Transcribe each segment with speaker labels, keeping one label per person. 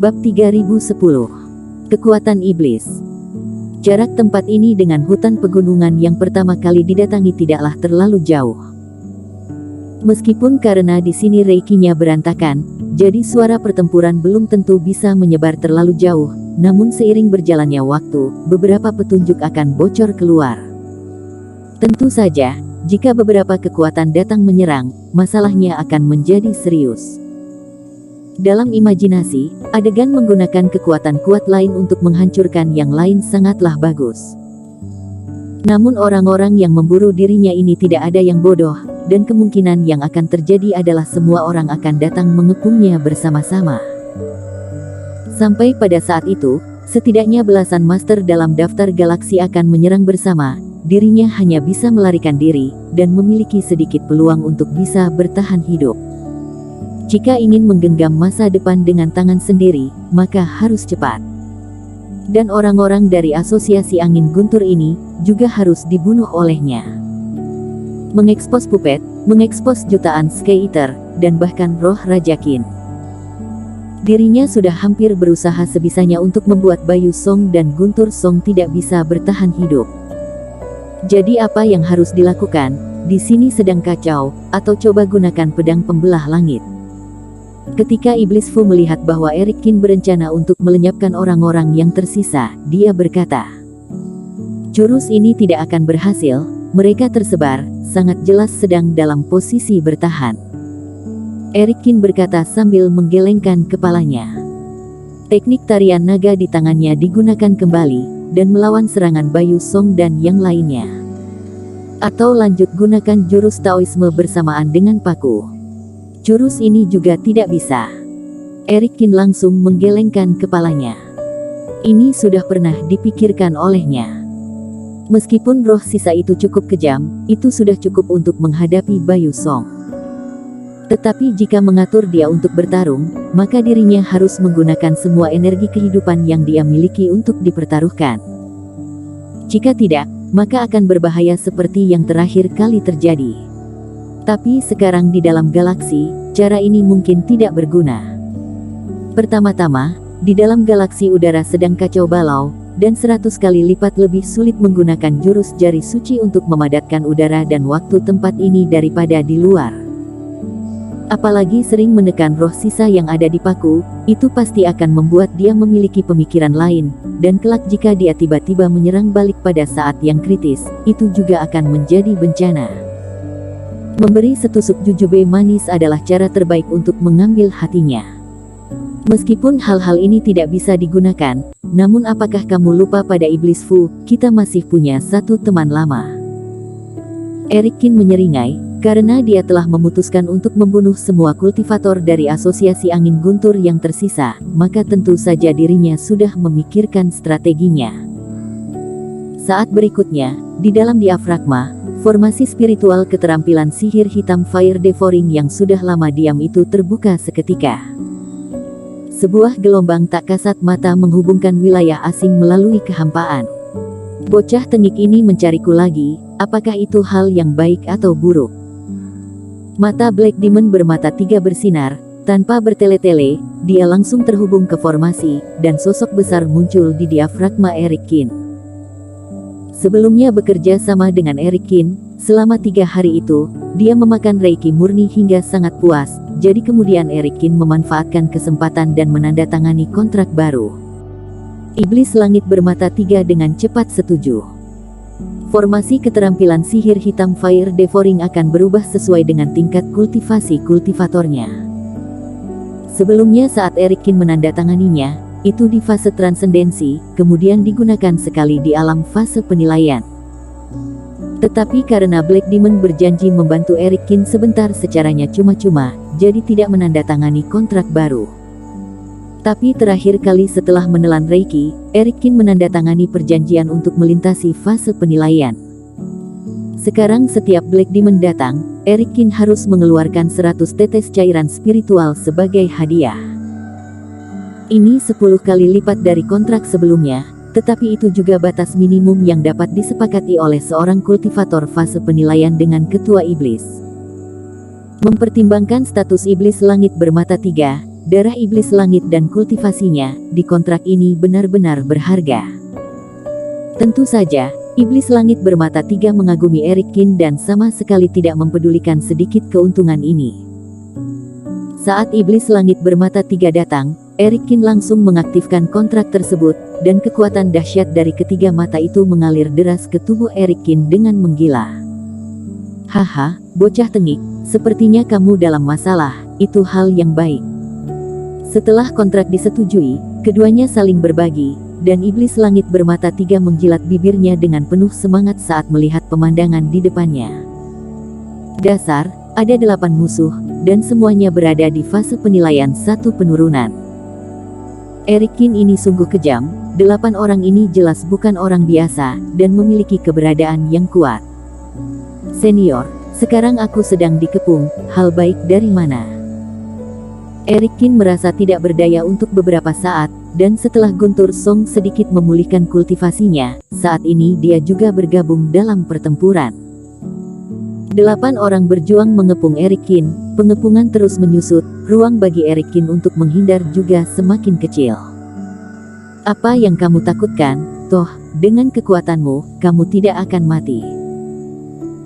Speaker 1: Bab 3010. Kekuatan Iblis. Jarak tempat ini dengan hutan pegunungan yang pertama kali didatangi tidaklah terlalu jauh. Meskipun karena di sini reikinya berantakan, jadi suara pertempuran belum tentu bisa menyebar terlalu jauh, namun seiring berjalannya waktu, beberapa petunjuk akan bocor keluar. Tentu saja, jika beberapa kekuatan datang menyerang, masalahnya akan menjadi serius. Dalam imajinasi, adegan menggunakan kekuatan kuat lain untuk menghancurkan yang lain sangatlah bagus. Namun orang-orang yang memburu dirinya ini tidak ada yang bodoh, dan kemungkinan yang akan terjadi adalah semua orang akan datang mengepungnya bersama-sama. Sampai pada saat itu, setidaknya belasan master dalam daftar galaksi akan menyerang bersama, dirinya hanya bisa melarikan diri, dan memiliki sedikit peluang untuk bisa bertahan hidup. Jika ingin menggenggam masa depan dengan tangan sendiri, maka harus cepat. Dan orang-orang dari asosiasi angin guntur ini, juga harus dibunuh olehnya. Mengekspos Puppet, mengekspos jutaan Sky Eater, dan bahkan roh Raja Qin. Dirinya sudah hampir berusaha sebisanya untuk membuat Bayu Song dan Guntur Song tidak bisa bertahan hidup. Jadi apa yang harus dilakukan? Di sini sedang kacau, atau coba gunakan pedang pembelah langit. Ketika Iblis Fu melihat bahwa Eric Qin berencana untuk melenyapkan orang-orang yang tersisa, dia berkata, "Jurus ini tidak akan berhasil, mereka tersebar, sangat jelas sedang dalam posisi bertahan." Eric Qin berkata sambil menggelengkan kepalanya. Teknik tarian naga di tangannya digunakan kembali, dan melawan serangan Bayu Song dan yang lainnya. Atau lanjut gunakan jurus Taoisme bersamaan dengan paku. Jurus ini juga tidak bisa. Eric Qin langsung menggelengkan kepalanya. Ini sudah pernah dipikirkan olehnya. Meskipun roh sisa itu cukup kejam, itu sudah cukup untuk menghadapi Bayu Song. Tetapi jika mengatur dia untuk bertarung, maka dirinya harus menggunakan semua energi kehidupan yang dia miliki untuk dipertaruhkan. Jika tidak, maka akan berbahaya seperti yang terakhir kali terjadi. Tapi sekarang di dalam galaksi, cara ini mungkin tidak berguna. Pertama-tama, di dalam galaksi udara sedang kacau balau, dan 100 kali lipat lebih sulit menggunakan jurus jari suci untuk memadatkan udara dan waktu tempat ini daripada di luar. Apalagi sering menekan roh sisa yang ada di paku, itu pasti akan membuat dia memiliki pemikiran lain, dan kelak jika dia tiba-tiba menyerang balik pada saat yang kritis, itu juga akan menjadi bencana. Memberi setusuk jujube manis adalah cara terbaik untuk mengambil hatinya. Meskipun hal-hal ini tidak bisa digunakan, namun apakah kamu lupa pada Iblis Fu, kita masih punya satu teman lama. Eric Qin menyeringai, karena dia telah memutuskan untuk membunuh semua kultivator dari asosiasi angin guntur yang tersisa, maka tentu saja dirinya sudah memikirkan strateginya. Saat berikutnya, di dalam diafragma, formasi spiritual keterampilan sihir hitam Fire Devouring yang sudah lama diam itu terbuka seketika. Sebuah gelombang tak kasat mata menghubungkan wilayah asing melalui kehampaan. Bocah tengik ini mencariku lagi, apakah itu hal yang baik atau buruk? Mata Black Demon bermata tiga bersinar, tanpa bertele-tele, dia langsung terhubung ke formasi, dan sosok besar muncul di diafragma Eric Qin. Sebelumnya bekerja sama dengan Eric Qin, selama 3 hari itu, dia memakan Reiki murni hingga sangat puas, jadi kemudian Eric Qin memanfaatkan kesempatan dan menandatangani kontrak baru. Iblis Langit bermata tiga dengan cepat setuju. Formasi keterampilan sihir hitam Fire Devouring akan berubah sesuai dengan tingkat kultivasi kultivatornya. Sebelumnya saat Eric Qin menandatanganinya, itu di fase transendensi, kemudian digunakan sekali di alam fase penilaian. Tetapi karena Black Demon berjanji membantu Eric Qin sebentar secaranya cuma-cuma, jadi tidak menandatangani kontrak baru. Tapi terakhir kali setelah menelan Reiki, Eric Qin menandatangani perjanjian untuk melintasi fase penilaian. Sekarang setiap Black Demon datang, Eric Qin harus mengeluarkan 100 tetes cairan spiritual sebagai hadiah. Ini 10 kali lipat dari kontrak sebelumnya, tetapi itu juga batas minimum yang dapat disepakati oleh seorang kultivator fase penilaian dengan ketua iblis. Mempertimbangkan status iblis langit bermata tiga, darah iblis langit dan kultivasinya di kontrak ini benar-benar berharga. Tentu saja, iblis langit bermata 3 mengagumi Eric Kin dan sama sekali tidak mempedulikan sedikit keuntungan ini. Saat iblis langit bermata 3 datang, Eric Kin langsung mengaktifkan kontrak tersebut, dan kekuatan dahsyat dari ketiga mata itu mengalir deras ke tubuh Eric Kin dengan menggila. Haha, bocah tengik, sepertinya kamu dalam masalah, itu hal yang baik. Setelah kontrak disetujui, keduanya saling berbagi, dan iblis langit bermata 3 menjilat bibirnya dengan penuh semangat saat melihat pemandangan di depannya. Dasar, ada 8 musuh, dan semuanya berada di fase penilaian 1 penurunan. Eric Kin ini sungguh kejam, 8 orang ini jelas bukan orang biasa, dan memiliki keberadaan yang kuat. Senior, sekarang aku sedang dikepung, hal baik dari mana? Eric Kin merasa tidak berdaya untuk beberapa saat, dan setelah Guntur Song sedikit memulihkan kultivasinya, saat ini dia juga bergabung dalam pertempuran. 8 orang berjuang mengepung Eric Kin, pengepungan terus menyusut, ruang bagi Eric Kin untuk menghindar juga semakin kecil. Apa yang kamu takutkan, toh, dengan kekuatanmu, kamu tidak akan mati.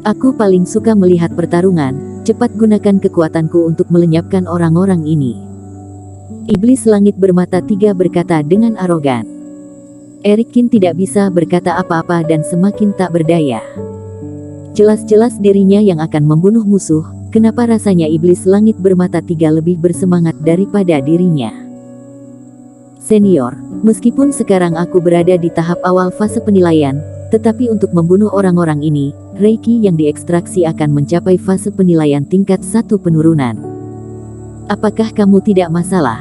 Speaker 1: Aku paling suka melihat pertarungan, cepat gunakan kekuatanku untuk melenyapkan orang-orang ini. Iblis langit bermata 3 berkata dengan arogan. Eric Kin tidak bisa berkata apa-apa dan semakin tak berdaya. Jelas-jelas dirinya yang akan membunuh musuh, kenapa rasanya iblis langit bermata 3 lebih bersemangat daripada dirinya? Senior, meskipun sekarang aku berada di tahap awal fase penilaian, tetapi untuk membunuh orang-orang ini, Reiki yang diekstraksi akan mencapai fase penilaian tingkat 1 penurunan. Apakah kamu tidak masalah?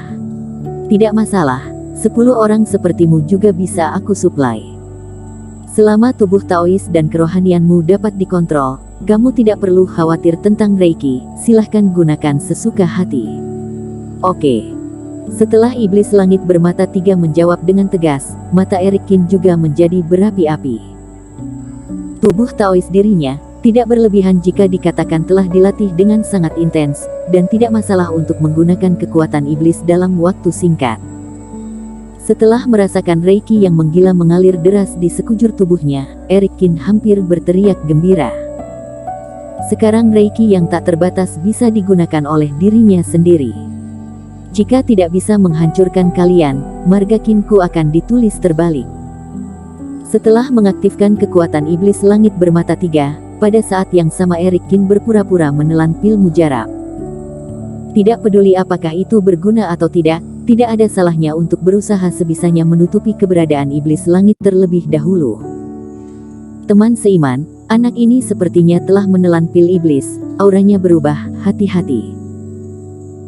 Speaker 1: Tidak masalah, 10 orang sepertimu juga bisa aku suplai. Selama tubuh Taois dan kerohanianmu dapat dikontrol, kamu tidak perlu khawatir tentang Reiki, silahkan gunakan sesuka hati. Oke. Setelah iblis langit bermata 3 menjawab dengan tegas, mata Eric Kin juga menjadi berapi-api. Tubuh Taois dirinya tidak berlebihan jika dikatakan telah dilatih dengan sangat intens, dan tidak masalah untuk menggunakan kekuatan iblis dalam waktu singkat. Setelah merasakan Reiki yang menggila mengalir deras di sekujur tubuhnya, Eric Kin hampir berteriak gembira. Sekarang Reiki yang tak terbatas bisa digunakan oleh dirinya sendiri. Jika tidak bisa menghancurkan kalian, marga Kinku akan ditulis terbalik. Setelah mengaktifkan kekuatan iblis langit bermata 3, pada saat yang sama Eric Kin berpura-pura menelan pil mujarab. Tidak peduli apakah itu berguna atau tidak ada salahnya untuk berusaha sebisanya menutupi keberadaan iblis langit terlebih dahulu. Teman seiman, anak ini sepertinya telah menelan pil iblis, auranya berubah, hati-hati.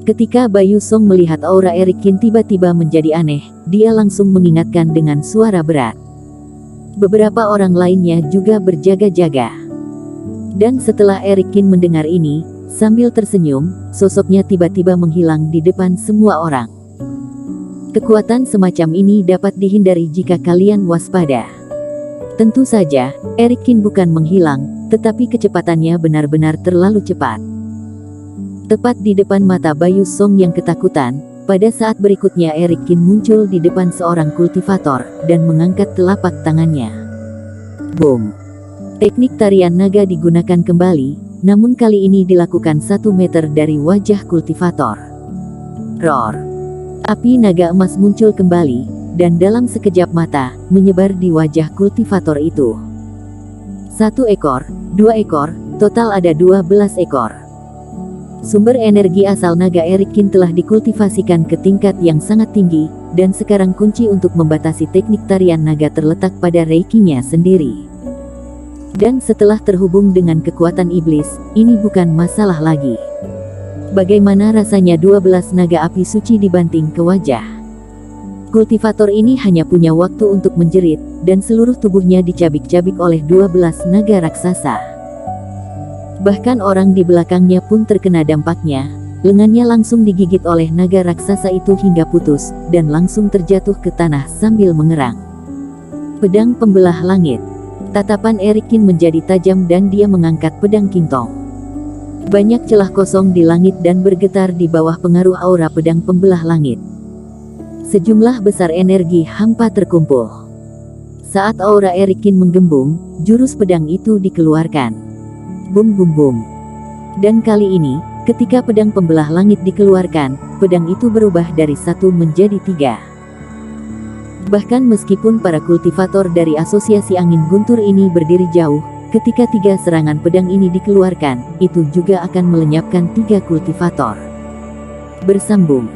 Speaker 1: Ketika Bayu Song melihat aura Eric Kin tiba-tiba menjadi aneh, dia langsung mengingatkan dengan suara berat. Beberapa orang lainnya juga berjaga-jaga. Dan setelah Eric Kin mendengar ini, sambil tersenyum, sosoknya tiba-tiba menghilang di depan semua orang. Kekuatan semacam ini dapat dihindari jika kalian waspada. Tentu saja, Eric Kin bukan menghilang, tetapi kecepatannya benar-benar terlalu cepat. Tepat di depan mata Bayu Song yang ketakutan, pada saat berikutnya Eric Kin muncul di depan seorang kultivator, dan mengangkat telapak tangannya. Boom! Teknik tarian naga digunakan kembali, namun kali ini dilakukan 1 meter dari wajah kultivator. Roar! Api naga emas muncul kembali, dan dalam sekejap mata, menyebar di wajah kultivator itu. 1 ekor, 2 ekor, total ada 12 ekor. Sumber energi asal naga Eric Kin telah dikultivasikan ke tingkat yang sangat tinggi, dan sekarang kunci untuk membatasi teknik tarian naga terletak pada Reiki-nya sendiri. Dan setelah terhubung dengan kekuatan iblis, ini bukan masalah lagi. Bagaimana rasanya 12 naga api suci dibanting ke wajah? Kultivator ini hanya punya waktu untuk menjerit, dan seluruh tubuhnya dicabik-cabik oleh 12 naga raksasa. Bahkan orang di belakangnya pun terkena dampaknya, lengannya langsung digigit oleh naga raksasa itu hingga putus, dan langsung terjatuh ke tanah sambil mengerang. Pedang pembelah langit. Tatapan Eric Kin menjadi tajam dan dia mengangkat pedang King Tong. Banyak celah kosong di langit dan bergetar di bawah pengaruh aura pedang pembelah langit. Sejumlah besar energi hampa terkumpul. Saat aura Erikin menggembung, jurus pedang itu dikeluarkan. Bum bum bum. Dan kali ini, ketika pedang pembelah langit dikeluarkan, pedang itu berubah dari 1 menjadi 3. Bahkan meskipun para kultivator dari Asosiasi Angin Guntur ini berdiri jauh, ketika 3 serangan pedang ini dikeluarkan, itu juga akan melenyapkan 3 kultivator. Bersambung.